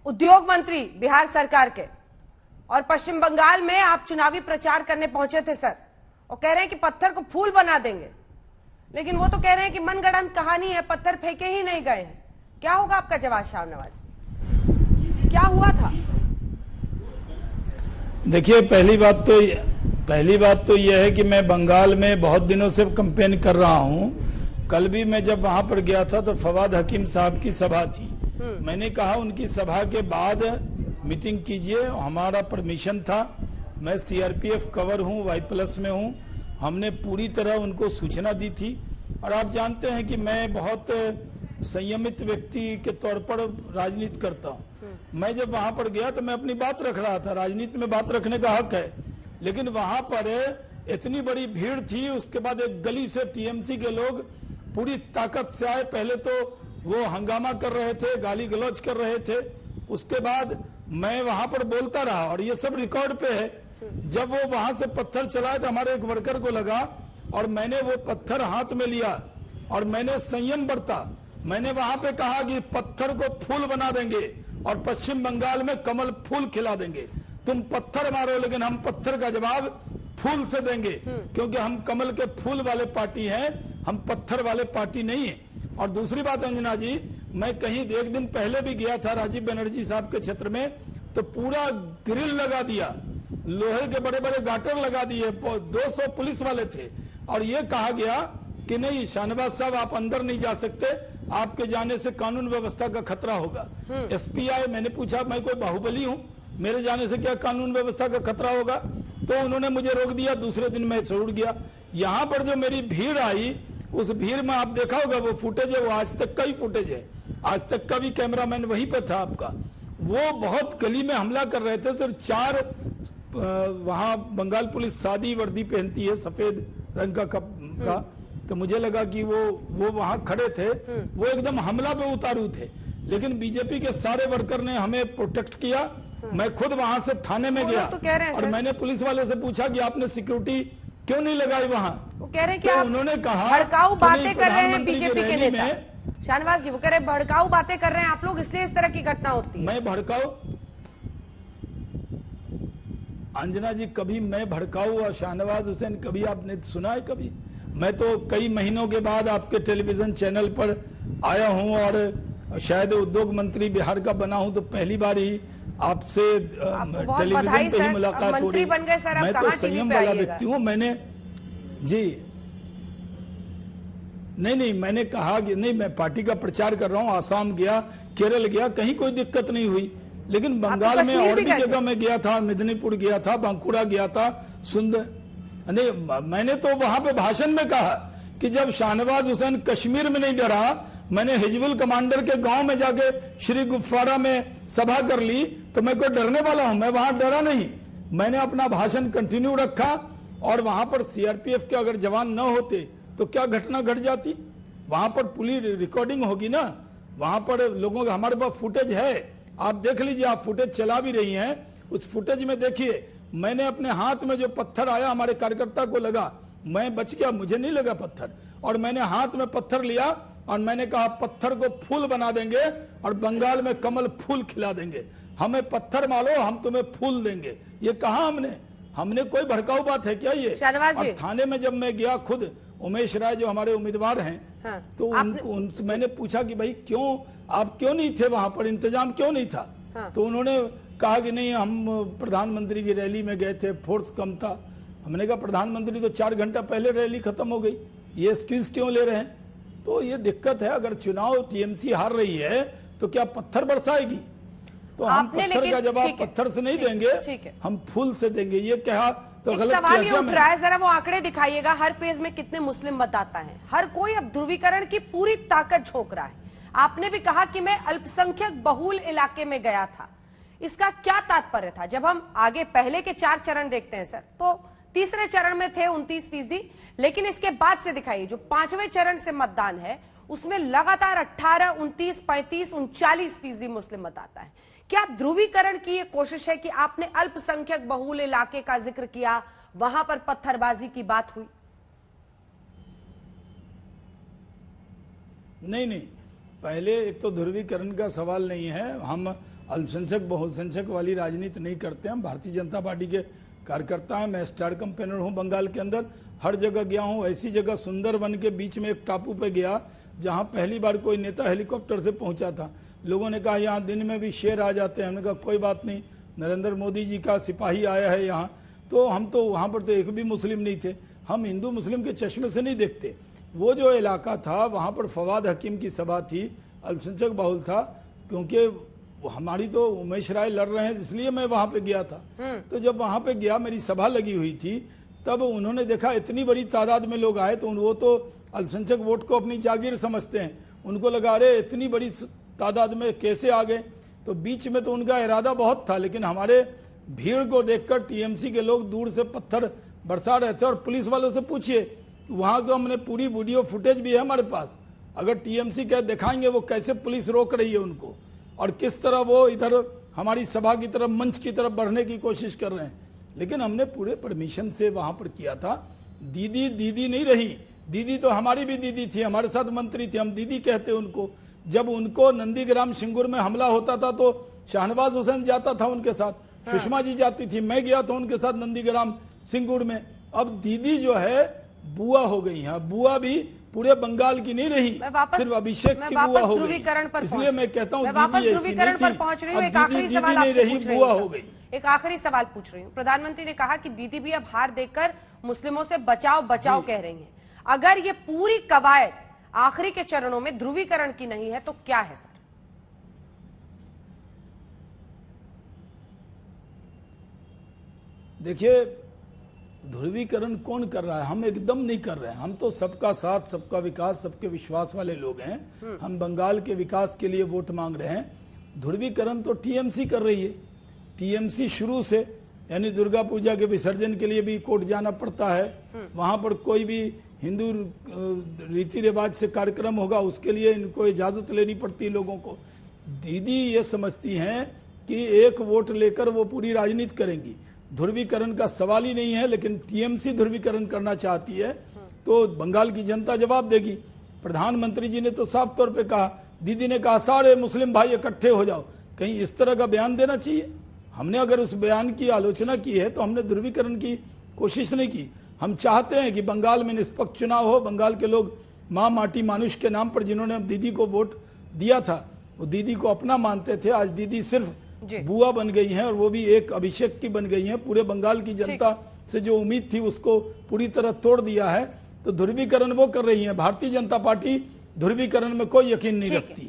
उद्योग मंत्री बिहार सरकार के, और पश्चिम बंगाल में आप चुनावी प्रचार करने पहुंचे थे सर, और कह रहे हैं कि पत्थर को फूल बना देंगे, लेकिन वो तो कह रहे हैं कि मनगढ़ंत कहानी है, पत्थर फेंके ही नहीं गए हैं। क्या होगा आपका जवाब शाहनवाज? क्या हुआ था? देखिए, पहली बात तो यह है कि मैं बंगाल में बहुत दिनों से कैंपेन कर रहा हूं। कल भी मैं जब वहां पर गया था तो फवाद हकीम साहब की सभा थी। मैंने कहा उनकी सभा के बाद मीटिंग कीजिए, हमारा परमिशन था। मैं सीआरपीएफ कवर हूं, Y+ में हूं। हमने पूरी तरह उनको सूचना दी थी। और आप जानते हैं कि मैं बहुत संयमित व्यक्ति के तौर पर राजनीति करता हूं। मैं जब वहां पर गया तो मैं अपनी बात रख रहा था, राजनीति में बात रखने का हक है, लेकिन वहां पर इतनी बड़ी भीड़ थी। उसके बाद एक गली से टीएमसी के लोग पूरी ताकत से आए। पहले तो वो हंगामा कर रहे थे, गाली गलौज कर रहे थे। उसके बाद मैं वहां पर बोलता रहा और ये सब रिकॉर्ड पे है। जब वो वहां से पत्थर चलाए तो हमारे एक वर्कर को लगा और मैंने वो पत्थर हाथ में लिया और मैंने संयम बरता। मैंने वहां पे कहा कि पत्थर को फूल बना देंगे और पश्चिम बंगाल में कमल फूल खिला देंगे। तुम पत्थर मारो, लेकिन हम पत्थर का जवाब फूल से देंगे, क्योंकि हम कमल के फूल वाले पार्टी हैं, हम पत्थर वाले पार्टी नहीं है। और दूसरी बात अंजना जी, मैं कहीं एक दिन पहले भी गया था राजीव बनर्जी साहब के क्षेत्र में, तो पूरा ग्रिल लगा दिया, लोहे के बड़े बड़े गाटर लगा दिए, 200 पुलिस वाले थे। और ये कहा गया कि नहीं शाहनवाज साहब आप अंदर नहीं जा सकते, आपके जाने से कानून व्यवस्था का खतरा होगा। एसपी आए, मैंने पूछा मैं कोई बाहुबली हूं, मेरे जाने से क्या कानून व्यवस्था का खतरा होगा? तो उन्होंने मुझे रोक दिया। दूसरे दिन मैं छोड़ गया। यहाँ पर जो मेरी भीड़ आई, उस भीड़ में आप देखा होगा वो फुटेज है, वो आज तक का ही फुटेज है, आज तक का भी कैमरामैन वहीं पे था आपका। वो बहुत गली में हमला कर रहे थे। सिर्फ 4 वहां बंगाल पुलिस सादी वर्दी पहनती है, सफेद रंग का कपड़ा, तो मुझे लगा कि वो वहां खड़े थे, वो एकदम हमला पे उतारू थे। लेकिन बीजेपी के सारे वर्कर ने हमें प्रोटेक्ट किया। मैं खुद वहां से थाने में गया तो कह रहे हैं और मैंने पुलिस वाले से पूछा कि आपने सिक्योरिटी क्यों नहीं लगाई वहां? वो कह रहे हैं कि तो आप उन्होंने कहा भड़काऊ बातें कर रहे हैं प्रधानमंत्री की बीजेपी के रैली नेता शाहनवाज जी। वो कह रहे हैं भड़काऊ बातें कर रहे हैं आप लोग, इसलिए इस तरह की घटना होती है। मैं भड़काऊ? अंजना जी, कभी मैं भड़काऊ और शाहनवाज हुसैन कभी आपने सुना है? कभी? मैं तो कई महीनों के बाद आपके टेलीविजन चैनल पर आया हूं और शायद उद्योग मंत्री बिहार का बना हूं, तो पहली बार ही आपसे टेलीविजन पे ही मुलाकात हो रही। मैं तो संयम वाला व्यक्ति हूँ। मैंने जी नहीं, मैंने कहा कि नहीं, मैं पार्टी का प्रचार कर रहा हूँ। आसाम गया, केरल गया, कहीं कोई दिक्कत नहीं हुई। लेकिन बंगाल में और भी जगह में गया था, मेदिनीपुर गया था, बांकुड़ा गया था, नहीं, मैंने तो वहां पे भाषण में कहा कि जब शाहनवाज हुसैन कश्मीर में नहीं डरा, मैंने हिजबुल कमांडर के गांव में जाके श्री गुफारा में सभा कर ली, तो मैं कोई डरने वाला हूं? मैं वहां डरा नहीं। मैंने अपना भाषण कंटिन्यू रखा और वहां पर सीआरपीएफ के अगर जवान न होते तो क्या घटना घट जाती? वहां पर पुलिस रिकॉर्डिंग होगी ना, वहां पर लोगों का, हमारे पास फुटेज है, आप देख लीजिए। आप फुटेज चला भी रही हैं, उस फुटेज में देखिए, मैंने अपने हाथ में जो पत्थर आया हमारे कार्यकर्ता को लगा, मैं बच गया, मुझे नहीं लगा पत्थर। और मैंने हाथ में पत्थर लिया और मैंने कहा पत्थर को फूल बना देंगे और बंगाल में कमल फूल खिला देंगे। हमें पत्थर मारो, हम तुम्हें फूल देंगे। ये कहा हमने कोई भड़काऊ बात है क्या ये? और थाने में जब मैं गया, खुद उमेश राय जो हमारे उम्मीदवार हैं, हाँ, तो मैंने पूछा कि भाई आप क्यों नहीं थे वहां पर, इंतजाम क्यों नहीं था? हाँ। तो उन्होंने कहा कि नहीं, हम प्रधानमंत्री की रैली में गए थे, फोर्स कम था। हमने कहा प्रधानमंत्री तो 4 घंटा पहले रैली खत्म हो गई, ये एक्सक्यूज क्यों ले रहे हैं? तो ये दिक्कत है। अगर चुनाव टीएमसी हार रही है तो क्या पत्थर बरसाएगी? तो हम पत्थर का जवाब पत्थर से नहीं देंगे, हम फूल से देंगे। ये कहा तो गलत किया। सवाल ये उठ रहा है, जरा वो आंकड़े दिखाइएगा, हर फेज में कितने मुस्लिम मतदाता हैं? हर कोई अब ध्रुवीकरण की पूरी ताकत झोंक रहा है। आपने भी कहा कि मैं अल्पसंख्यक बहुल इलाके में गया था, इसका क्या तात्पर्य था? जब हम आगे पहले के 4 चरण देखते हैं सर, तो तीसरे चरण में थे 29%, लेकिन इसके बाद से दिखाइए जो 5वें चरण से मतदान है, उसमें लगातार 18, 29, 35, 39% मुस्लिम मतदाता है। क्या ध्रुवीकरण की ये कोशिश है कि आपने अल्पसंख्यक बहुल इलाके का जिक्र किया, वहां पर पत्थरबाजी की बात हुई? नहीं, पहले एक तो ध्रुवीकरण का सवाल नहीं है। हम अल्पसंख्यक बहुसंख्यक वाली राजनीति नहीं करते। हम भारतीय जनता पार्टी के कार्यकर्ता हैं। मैं स्टार कैंपेनर हूँ बंगाल के अंदर, हर जगह गया हूँ। ऐसी जगह सुंदरबन के बीच में एक टापू पे गया जहाँ पहली बार कोई नेता हेलीकॉप्टर से पहुंचा था। लोगों ने कहा यहाँ दिन में भी शेर आ जाते हैं। हमने कहा कोई बात नहीं, नरेंद्र मोदी जी का सिपाही आया है यहाँ। तो हम तो वहाँ पर तो एक भी मुस्लिम नहीं थे। हम हिंदू मुस्लिम के चश्मे से नहीं देखते। वो जो इलाका था वहाँ पर फवाद हकीम की सभा थी, अल्पसंख्यक बहुल था, क्योंकि हमारी तो उमेश राय लड़ रहे हैं इसलिए मैं वहां पे गया था। तो जब वहां पे गया, मेरी सभा लगी हुई थी, तब उन्होंने देखा इतनी बड़ी तादाद में लोग आए, तो वो तो अल्पसंख्यक वोट को अपनी जागीर समझते हैं। उनको लगा अरे इतनी बड़ी तादाद में कैसे आ गए। तो बीच में तो उनका इरादा बहुत था, लेकिन हमारे भीड़ को देखकर टीएमसी के लोग दूर से पत्थर बरसा रहे थे। और पुलिस वालों से पूछिए, वहां तो हमने पूरी वीडियो फुटेज भी है हमारे पास। अगर टीएमसी क्या दिखाएंगे वो कैसे पुलिस रोक रही है उनको, और किस तरह वो इधर हमारी सभा की तरफ, मंच की तरफ बढ़ने की कोशिश कर रहे हैं। लेकिन हमने पूरे परमिशन से वहां पर किया था। दीदी दीदी नहीं रही, दीदी तो हमारी भी दीदी थी, हमारे साथ मंत्री थे, हम दीदी कहते उनको। जब उनको नंदीग्राम सिंगूर में हमला होता था तो शाहनवाज हुसैन जाता था उनके साथ, सुषमा जी जाती थी, मैं गया था उनके साथ नंदीग्राम सिंगूर में। अब दीदी जो है बुआ हो गई है। बुआ भी पूरे बंगाल की नहीं रही, सिर्फ अभिषेक की बुआ हो गई। इसलिए मैं कहता हूँ दीदी ऐसी नहीं थी, अब दीदी दीदी नहीं रही, बुआ हो गई। एक आखिरी सवाल पूछ रही हूँ। प्रधानमंत्री ने कहा कि दीदी भी अब हार देकर मुस्लिमों से बचाओ बचाओ कह रही हैं। अगर ये पूरी कवायद आखिरी के चरणों में ध्रुवीकरण की नहीं है तो क्या है सर? देखिए, ध्रुवीकरण कौन कर रहा है? हम एकदम नहीं कर रहे हैं। हम तो सबका साथ, सबका विकास, सबके विश्वास वाले लोग हैं। हम बंगाल के विकास के लिए वोट मांग रहे हैं। ध्रुवीकरण तो टीएमसी कर रही है। टीएमसी शुरू से, यानी दुर्गा पूजा के विसर्जन के लिए भी कोर्ट जाना पड़ता है। वहां पर कोई भी हिंदू रीति रिवाज से कार्यक्रम होगा उसके लिए इनको इजाजत लेनी पड़ती है लोगों को। दीदी ये समझती हैं कि एक वोट लेकर वो पूरी राजनीति करेंगी। ध्रुवीकरण का सवाल ही नहीं है, लेकिन टीएमसी ध्रुवीकरण करना चाहती है तो बंगाल की जनता जवाब देगी। प्रधानमंत्री जी ने तो साफ तौर पे कहा, दीदी ने कहा सारे मुस्लिम भाई इकट्ठे हो जाओ। कहीं इस तरह का बयान देना चाहिए? हमने अगर उस बयान की आलोचना की है तो हमने ध्रुवीकरण की कोशिश नहीं की। हम चाहते हैं कि बंगाल में निष्पक्ष चुनाव हो। बंगाल के लोग माँ माटी मानुष के नाम पर जिन्होंने दीदी को वोट दिया था, वो दीदी को अपना मानते थे। आज दीदी सिर्फ बुआ बन गई हैं, और वो भी एक अभिषेक की बन गई हैं। पूरे बंगाल की जनता से जो उम्मीद थी उसको पूरी तरह तोड़ दिया है। तो ध्रुवीकरण वो कर रही है। भारतीय जनता पार्टी ध्रुवीकरण में कोई यकीन नहीं रखती।